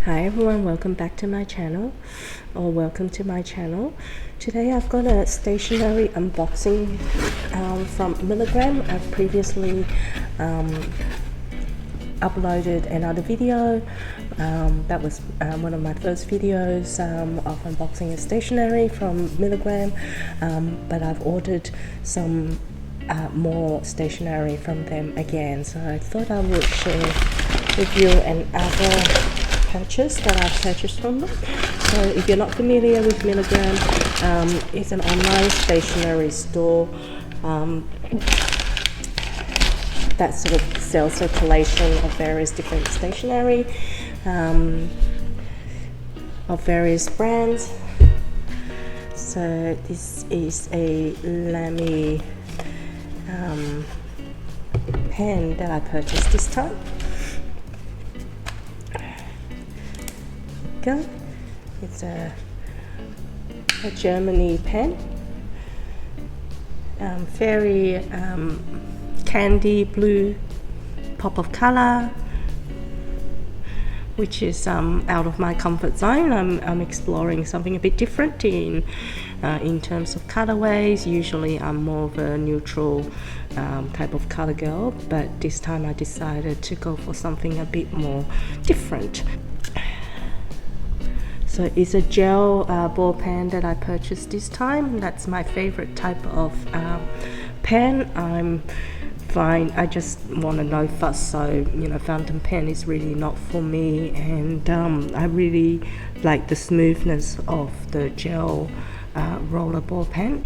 Hi everyone, welcome back to my channel, or welcome to my channel. Today I've got a stationery unboxing from Milligram. I've previously uploaded another video. That was one of my first videos of unboxing a stationery from Milligram, but I've ordered some more stationery from them again, so I thought I would share with you another purchase that I've purchased from them. So if you're not familiar with Milligram, it's an online stationery store that sort of sells circulation of various different stationery of various brands. So this is a Lamy pen that I purchased this time. It's a Germany pen, very candy blue pop of color, which is out of my comfort zone. I'm exploring something a bit different in terms of colorways. Usually I'm more of a neutral type of color girl, but this time I decided to go for something a bit more different. So it's a gel ball pen that I purchased this time. That's my favorite type of pen. I'm fine. I just want a no fuss, so fountain pen is really not for me, and I really like the smoothness of the gel roller ball pen.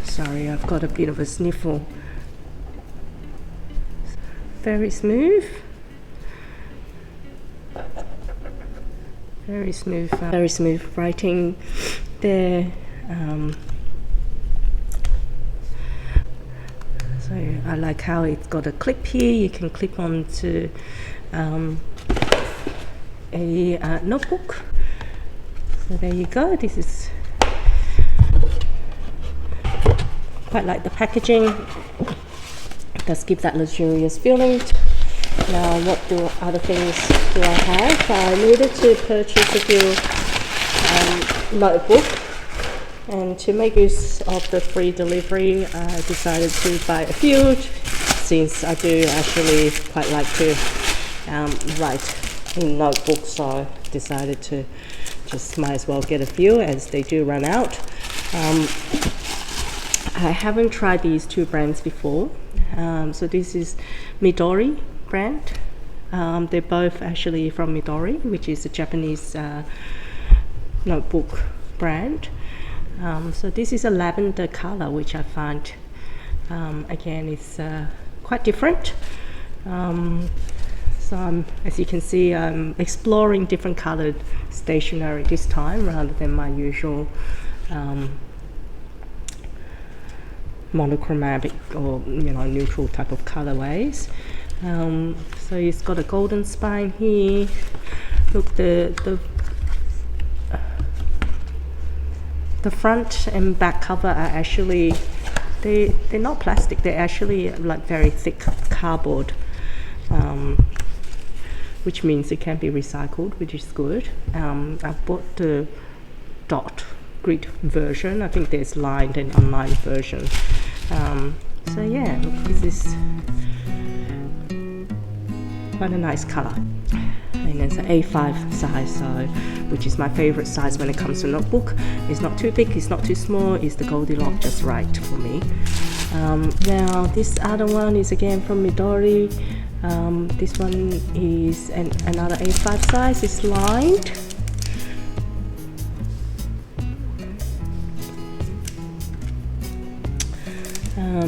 Sorry, I've got a bit of a sniffle. Very smooth. Very smooth writing there. So I like how it's got a clip here. You can clip onto a notebook. So there you go. This is quite like the packaging. It does give that luxurious feeling. Now, what other things do I have? I needed to purchase a few notebook, and to make use of the free delivery, I decided to buy a few, since I do actually quite like to write in notebooks. So I decided to just might as well get a few, as they do run out. I haven't tried these two brands before. So this is MIDORI brand. They're both actually from MIDORI, which is a Japanese notebook brand. So this is a lavender color, which I find again is quite different. So as you can see, I'm exploring different colored stationery this time, rather than my usual monochromatic or neutral type of colorways. So it's got a golden spine here. Look, the front and back cover are actually, they're not plastic, they're actually like very thick cardboard, which means it can be recycled, which is good. I've bought the dot grid version. I think there's lined and unlined version. So yeah, look, this is quite a nice color, and it's an A5 size, so which is my favorite size when it comes to notebook. It's not too big, it's not too small, it's the Goldilocks just right for me. Now this other one is again from Midori. This one is another A5 size. It's lined.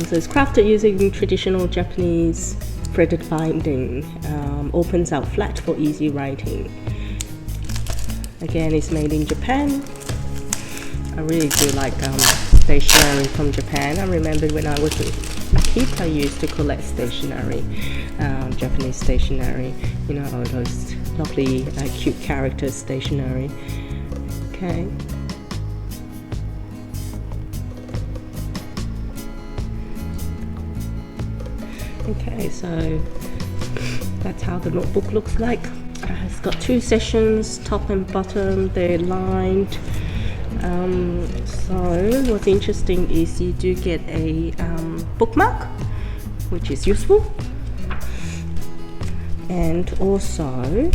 So it's crafted using traditional Japanese threaded binding. Opens out flat for easy writing. Again, it's made in Japan. I really do like stationery from Japan. I remember when I was a kid, I used to collect stationery, Japanese stationery. All those lovely cute character stationery. Okay. Okay, so that's how the notebook looks like. It's got 2 sessions, top and bottom, they're lined. So what's interesting is you do get a bookmark, which is useful, and also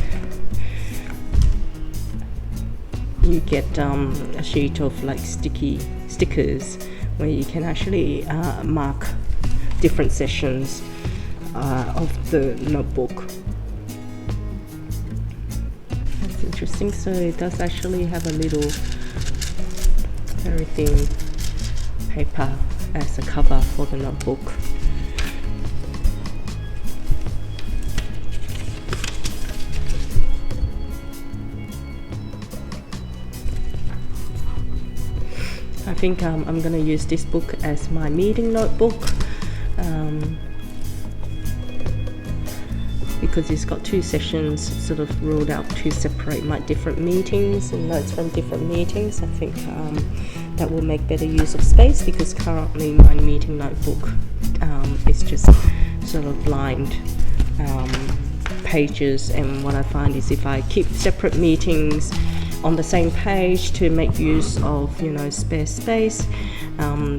you get a sheet of like stickers where you can actually mark different sessions of the notebook. That's interesting. So it does actually have a little very thin paper as a cover for the notebook. I think I'm going to use this book as my meeting notebook because it's got 2 sessions sort of ruled out to separate my different meetings and notes from different meetings. I think that will make better use of space, because currently my meeting notebook is just sort of lined pages, and what I find is if I keep separate meetings on the same page to make use of, you know, spare space,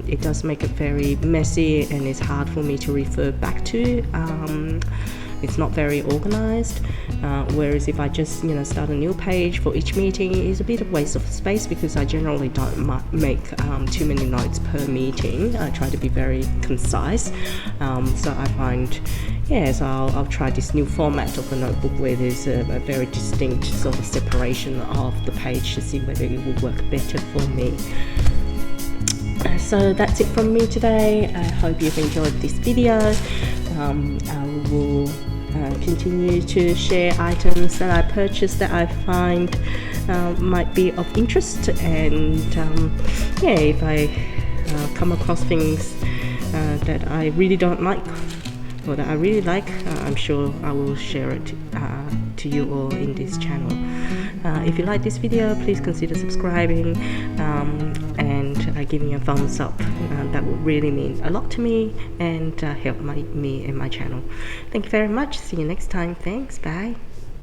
it does make it very messy and it's hard for me to refer back to. It's not very organized, whereas if I just, you know, start a new page for each meeting, it's a bit of waste of space, because I generally don't make too many notes per meeting. I try to be very concise, so I find, yes, I'll try this new format of the notebook where there's a very distinct sort of separation of the page to see whether it will work better for me. So that's it from me today. I hope you've enjoyed this video. I will continue to share items that I purchased that I find might be of interest, and yeah, if I come across things that I really don't like or that I really like, I'm sure I will share it to you all in this channel. If you like this video, please consider subscribing and giving a thumbs up. That would really mean a lot to me and help me and my channel. Thank you very much. See you next time. Thanks. Bye.